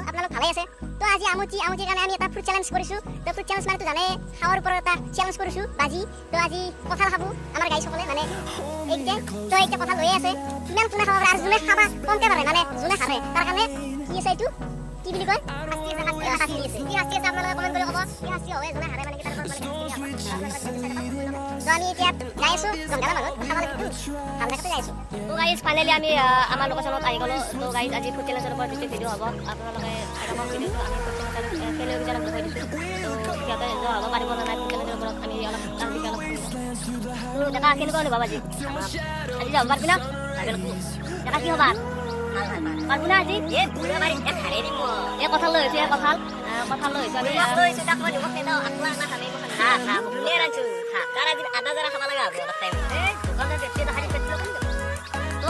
আপোনালোক ভালে আছে তো আজি আমুচিৰ কাৰণে আমি এটা ফ্ৰুট চ্যালেঞ্জ কৰিছো তো ফ্ৰুট চ্যালেঞ্জ মানে তো জানে খাৱাৰ ওপৰত এটা চ্যালেঞ্জ কৰিছো বাজি তো আজি কঁঠাল খাবো আমাৰ গাই সকলে মানে এইটা কঁঠাল লৈ আছে কিমান কোনে খাব পাৰে আৰু যোনে খাবা কমতে পাৰে মানে যোনে খাবে তাৰ কাৰণে কি আছে এইটো কি বুলি কয় শাস্তি আছে কি শাস্তি আছে আপোনালোকে কমেন্ট কৰি ক'ব কি শাস্তি হয় যোনে হাৰে মানে কি তাৰ ওপৰত মানে তো আমি এতিয়া যাই আছো জংঘল মানুহ খাবলৈ কিন্তু ভাল দেখাতে যাই আছো তো গাইজ ফাইনালি আমি আমাৰ লোকেশ্যনত আহি গ'লো তো গাইজ আজি ফুড চ্যালেঞ্জৰ ওপৰত ভিডিঅ' হ'ব আপোনালোকে চাই ভিডিঅ'টো আমি ফুড চ্যালেঞ্জ কেলৈ বিচাৰক দেখুৱাই দিছোঁ তো সিহঁতে যোৱা হ'ব পাৰিব নে নাই ফুড চ্যালেঞ্জৰ ওপৰত আমি অলপ তাৰ বিষয়ে অলপ তো দেখা কেনেকুৱা অনুভৱ আজি যাব পাৰিবি না দেখা কি হ'বা পারবো না আজি এ কথা লৈ হৈছে কথা লৈ হৈছে আমি লৈছো তাক মই দিব খেদাও আকলা না খাবি খা মুখে ৰাখছো খা তাৰ আজি আধা জৰা খাব লাগা হ'ব অলপ টাইম দোকানতে দেখতে দেখাই পেটলো তো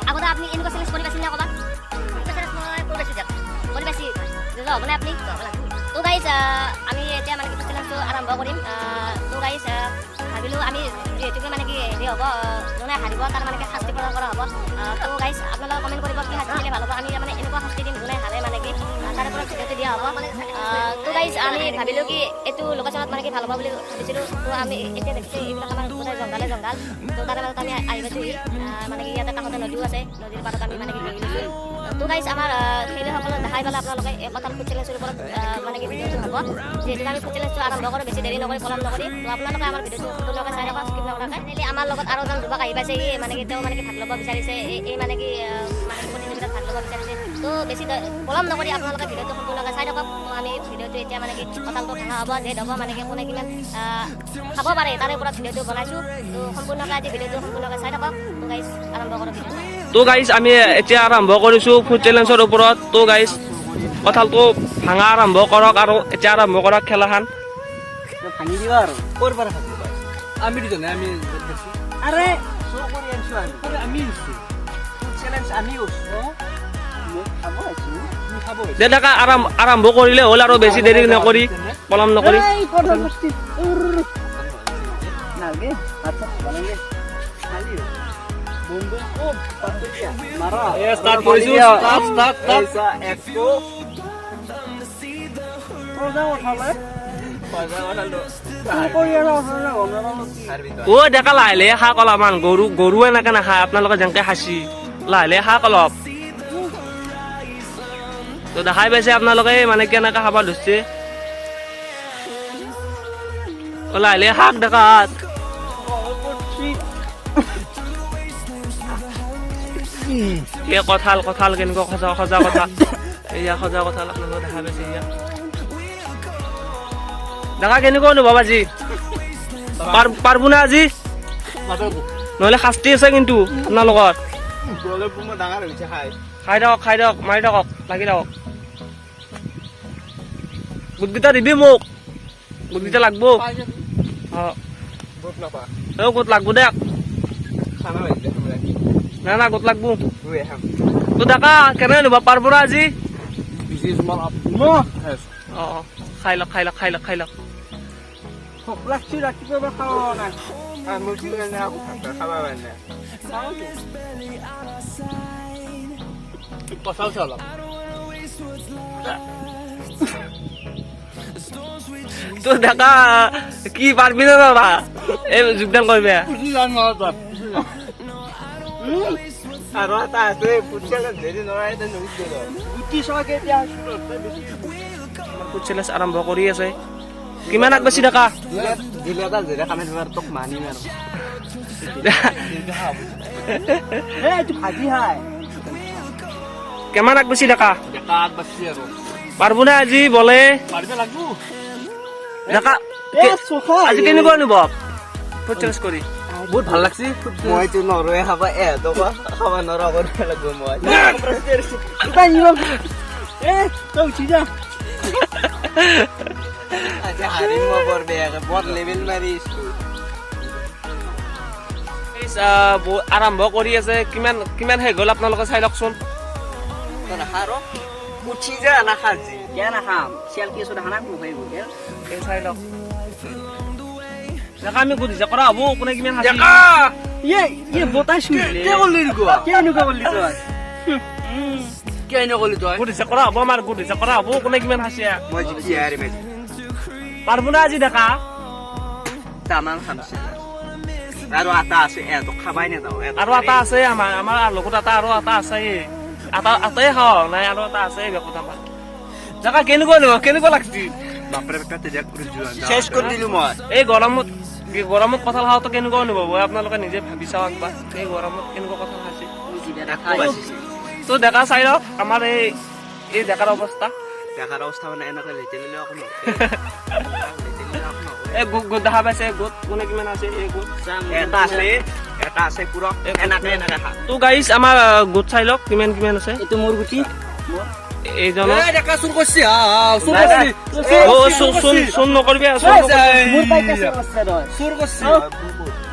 আগতে আপনি এনেকুৱা চ্যালেঞ্জ কৰি পাইছিল না কবা চ্যালেঞ্জ মই কৰি পাইছো কৰি পাইছি যাব না আপনি তো গাইজ আমি এতিয়া মানে কি চ্যালেঞ্জটো আৰম্ভ কৰিম তো গাইজ ভাবিলো আমি যেহেতুকে মানে কি হেৰি হ'ব যোনে হাৰিব তাৰ মানে শাস্তি প্ৰদান কৰা হ'ব তো গাইজ আপোনালোকে কমেণ্ট কৰিব কি শাস্তি দিলে ভাল হ'ব আমি মানে এনেকুৱা শাস্তি দিম যোনে হাৰে মানে কি তাৰ ওপৰত ভিডিঅ'টো দিয়া হ'ব তো গাইজ আমি ভাবিলোঁ কি এইটো লোকেশ্যনত মানে কি ভাল হ'ব বুলি ভাবিছিলোঁ তো আমি এতিয়া দেখিছোঁ এইবিলাক আমাৰ গোটেই জংঘল তো তাৰে মাজত আমি আহি পাইছোঁহি মানে কি ইয়াতে কাষতে নদীও আছে নদীৰ পাৰত আমি মানে কি বহি লৈছোঁ তো গাইজ আমাৰ খেলুৱৈসকলক দেখাই পেলাই আপোনালোকে এই কঁঠাল ফুড চ্যালেঞ্জৰ ওপৰত মানে কি ভিডিঅ'টো হ'ব যিহেতু আমি ফুড চ্যালেঞ্জটো আৰম্ভ কৰোঁ বেছি দেৰি নকৰি পলম নকৰি তো আপোনালোকে আমাৰ ভিডিঅ'টো সম্পূৰ্ণকৈ চাই থকা স্কিপ নকৰাকৈ আমাৰ লগত আৰু এজন যুৱক আহি পাইছে এই মানে কি তেওঁ মানে কি ভাগ ল'ব বিচাৰিছে এই মানে কি প্ৰতিযোগিতাত ভাগ ল'ব বিচাৰিছে তো বেছি পলম নকৰি আপোনালোকে ভিডিঅ'টো সম্পূৰ্ণকৈ চাই থাকক তো আমি ভিডিঅ'টো এতিয়া মানে কি কঁঠালটো ভাঙা হ'ব জেদ হ'ব মানে কি কোনে কিমান খাব পাৰে তাৰে ওপৰত ভিডিঅ'টো বনাইছোঁ তো সম্পূৰ্ণকৈ আজি ভিডিঅ'টো সম্পূৰ্ণকৈ চাই থাকক তো গাইজ আৰম্ভ কৰোঁ তো গাইজ আমি এতিয়া আৰম্ভ কৰিছোঁ ফুড চ্যালেঞ্জৰ ওপৰত তো গাইজ কঁঠালটো ভাঙা আৰম্ভ কৰক আৰু এতিয়া আৰম্ভ কৰক খেলাখন ভাঙি দিবা আৰু ক'ৰ পৰা ভাঙি দিবা আমি দুজনে আমি আৰে শ্ব' কৰি আনিছোঁ আমি ফুড চ্যালেঞ্জ আমি উঠছোঁ মই খাব আছোঁ তুমি খাব দে ডেকা আৰম্ভ কৰিলে হ'ল আৰু বেছি দেৰি নকৰি পলম নকৰি নালগে আচ্ছা বনাগে খালি বন্ধু ও পাতলিয়া মাৰা ষ্টাৰ্ট কৰিছোঁ ষ্টাৰ্ট এইসা একো ওজা উঠালে ও ডেকা লাহে লাহে শাক অলপমান গৰু এনেকে নাখায় আপোনালোকে যেনেকে খাইছি লাহে লাহে শাক অলপ তো দেখাই পাইছে আপোনালোকে মানে কেনেকে খাব ধৰিছে লাহে লাহে শাক ডেকাত এই কঁঠাল কেনেকুৱা সজা কঁঠাল এয়া সজা কঁঠাল আপোনালোকে দেখা পাইছে এয়া দেখা কেনেকুৱা অনুভৱ আজি পাৰবো না আজি নহ'লে শাস্তি আছে কিন্তু আপোনালোকৰ খাই দিয়ক মাৰি দিয়ক লাগি দিয়ক গোটকেইটা দিবি মোক গোটকেইটা লাগব গোট লাগব দে না গোট লাগব তো ডেকা কেনে অনুভৱ পাৰব না আজি খাই লওক প্লাষ্টিক ৰাখিব খাব নাই আমি খাব নাই কঁঠাল অলপ তো ডেকা কি পারবি না দাদা এই যোগদান করবে আৰু এটা আছে ফুটচালে দেৰি নৰাই গুটি সবাকে এতিয়া ফুড চ্যালেঞ্জ আৰম্ভ কৰি আছে কিমান আগবাছি ডেকা দিলে এটা জেৰা কামে তোমাৰ তোক মানিম আৰু এইটো ভাজি হাই কিমান আগবাছি ডেকা ডেকা আগবাছি আৰু পাৰবো না আজি বলে পাৰবে লাগবো ডেকা আজি কেনেকুৱা অনুভৱ ফুড চ্যালেঞ্জ কৰি বহুত ভাল লাগছি মইতো নৰৱে খাবা খাবা নৰা কৰিব লাগব মই তই উঠি যা আজি হাৰিম মই বৰ বেয়াকে বৰ লেভেল মাৰিছো আৰম্ভ কৰি আছে কিমান শেষ হ'ল আপোনালোকে চাই লওকচোন নাখাৰ উঠি যা নাখাজি কিয় নাখাম চিয়াল কি চোদা খানা কোন ভাই চাই লওক ডেকা আমি বুজিছে কৰা হ'ব কোনে কিমান ডেকা ইয়ে বতাই শুনিলে কে কৰিলি গো কে এনেকুৱা কৰিলি তই কিয় নকলি তই গুড হিচাপ কৰা হ'ব আমাৰ গুড হিচাপ কৰা হ'ব কোনে কিমান হাঁচে মই জিকি আৰে মেজ পাৰবো না আজি দেখা তামান খামছে আৰু আটা আছে এটো খাবাই না দাও আৰু এটা আছে আমাৰ লগত এটা আৰু এটা আছে আটাই খাওঁ নাই আৰু এটা আছে বেকত আমাৰ জাকা কেনেকুৱা লাগছি বাপৰে বেটা তেজা কৰি যোৱা শেষ কৰি দিলো মই এই গৰমত কঁঠাল খাওঁতে কেনেকুৱা অনুভৱ হয় আপোনালোকে নিজে ভাবি চাওক একবাৰ এই গৰমত কেনেকুৱা কঁঠাল খাইছে তো ডেকা চাই লওক আমাৰ এই ডেকাৰ অৱস্থা মানে এনেকৈ লেতেলিলে অকণ এই গোট দেখা পাইছে গোট কোনে কিমান আছে এই গোট এটা আছে পুৰা এনেকে খা তো গাইছ আমাৰ গোট চাই লওক কিমান আছে এইটো মোৰ গুটি এইজনৰ এই ডেকা চুৰ কৰিছে চোন নকৰিবি মোৰ পাইছে চুৰ কৰিছে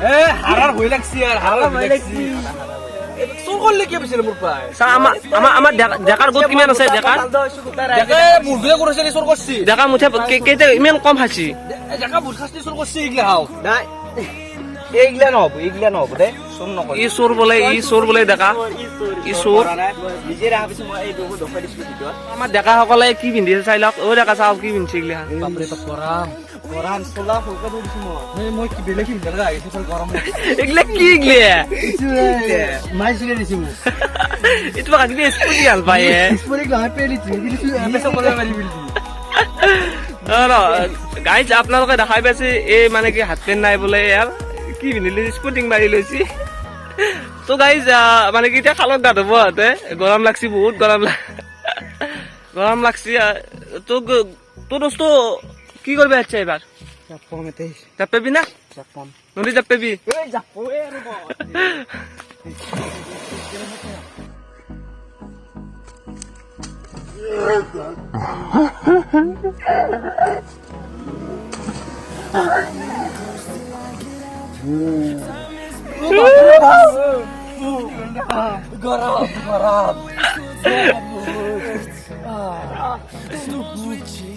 এ হাৰাৰ হৈ লাগছি আৰু হাৰাৰ হৈ লাগছি চুৰ কৰিলে কি পাইছিল মোৰ পাই আমাৰ ডেকাৰ গোট কিমান আছে ডেকাৰ ডেকা মুৰ্গে কৰিছে চুৰ কৰিছে ডেকা মুঠে কেইটা ইমান কম খাইছি ডেকা বুট খাস্তি চুৰ কৰিছে এইগিলা হাও নাই এইগিলা নহব দে চুৰ নকৰি ই চোৰ বোলে ডেকা ই চোৰ নিজে ৰাখা পিছত মই এই দুখ দেখুৱাই দিছিলো ভিতৰত আমাৰ ডেকাসকলে কি পিন্ধিছে চাই লওক অ ডেকা চাওক কি পিন্ধিছে এইগিলা বাপৰে তো পৰাম চলা ফুলকা দিছো মই কি বেলেগ পিন্ধা লগা আহিছে ফল গৰম এইগিলা কি এইগিলা মাই চুলে দিছো এইটো কাটি স্কুটি ভাল পায় স্পৰি গায় পেলি দিছো আমি সকলে মাৰি বিলদি গাইজ আপোনালোকে দেখাই পাইছে এই মানে কি হাত পেন নাই বোলে ইয়াৰ কি পিন্ধিলে স্পৰ্টিং মাৰি লৈছি তো গাইজ মানে কি এতিয়া খালত গা ধুব হাতে গৰম লাগছি বহুত গৰম লাগছি তো দোস্ত কি করবে আচ্ছা এবার জাপ পাবি না নদী জাপ পাবি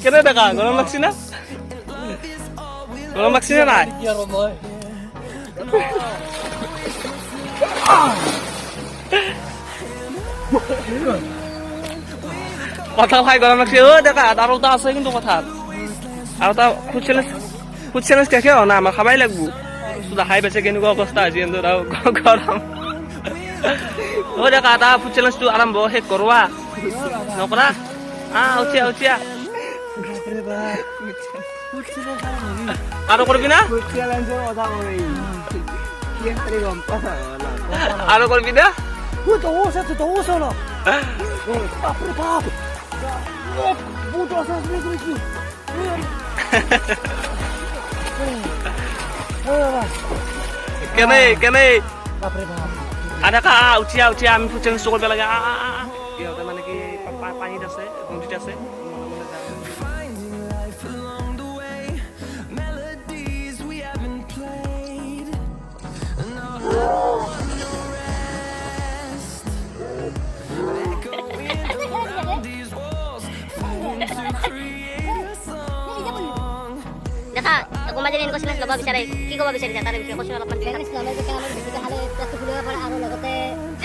কেনে দেখা গরম লাগছি না নাই কথা খাই গরম লাগছে ও দেখা আরো তো আছে কিন্তু কথা আর তা ফুড চ্যালেঞ্জ দেখে না আমার খাবাই লাগবো দেখাই পাইছে কেনেকুৱা অৱস্থা আজি গৰম ও দেখা তা ফুড চ্যালেঞ্জটো আৰম্ভ শেষ কৰোৱা নকৰা উঠিয়া আৰু কৰিবি না আৰু কৰিবি না কেনে আধা কা উঠিয়া আমি ফুড চ্যালেঞ্জ কৰিব লাগে ইহঁতে মানে কি পানীত আছে নদীত আছে দেখা কোনোবা যদি এনেকুৱা চেলেঞ্জ ল'ব বিচাৰে কি ক'ব বিচাৰিছা তাৰ বিষয়ে কৈছোঁ অলপমান আৰু লগতে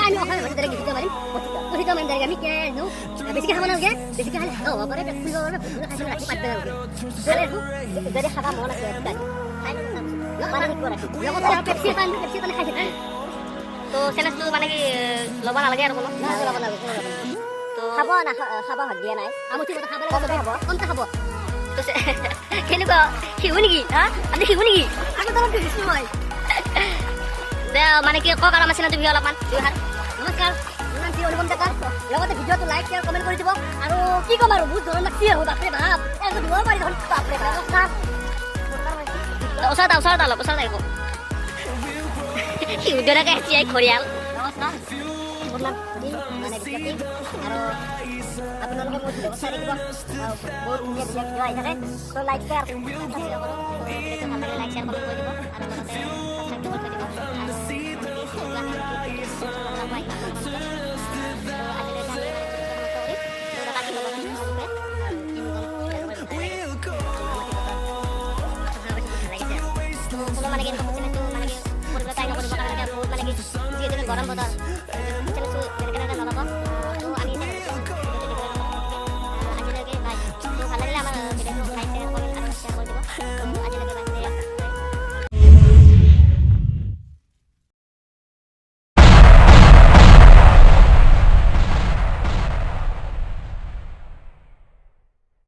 আমি অসমীয়া ভাষা বেছিকৈ মাৰিম কথিত মাৰিম আমি বেছিকৈ খাব নালাগে বেছিকৈ খালে হ'ব পাৰে ফুলিব পাৰে খাই ৰাখি পাতিব নালাগে যদি খাব মন আছে তো চেলেঞ্জটো মানে কি ল'ব নালাগে আৰু কোনো ল'ব নালাগে তো খাব ভাগ দিয়া নাই আমুঠি খাবলৈ খাব কমতে খাব কেনেকুৱা শিশু নেকি আপুনি শিশু নেকি মানে কি কওক আৰু আমাৰ চেনেলটো বিষয়ে অলপমান নমস্কাৰ অনুপম ডেকা লগতে ভিডিঅ'টো লাইক শ্বেয়াৰ কমেণ্ট কৰি দিব আৰু কি ক'ম আৰু বহুত ধৰণৰ লাগছি আৰু বাপৰে বাপ দিব পাৰি দেখোন বাপৰে নমস্কাৰ ওচৰত অলপ ওচৰত আহিব শিশু দৰাকে এতিয়াই খৰিয়াল নমস্কাৰ মানে বিজ্ঞপ্তি আৰু আপোনালোকে মোৰ ভিডিঅ' চাই থাকিব বহুত ধুনীয়া ভিডিঅ' আহি থাকে তো লাইক শ্বেয়াৰ ভিডিঅ'টো ভাল লাগে লাইক শ্বেয়াৰ কমেণ্ট কৰি দিব আৰু লগতে ছাবস্ক্ৰাইব কৰি দিব গৰম বতৰ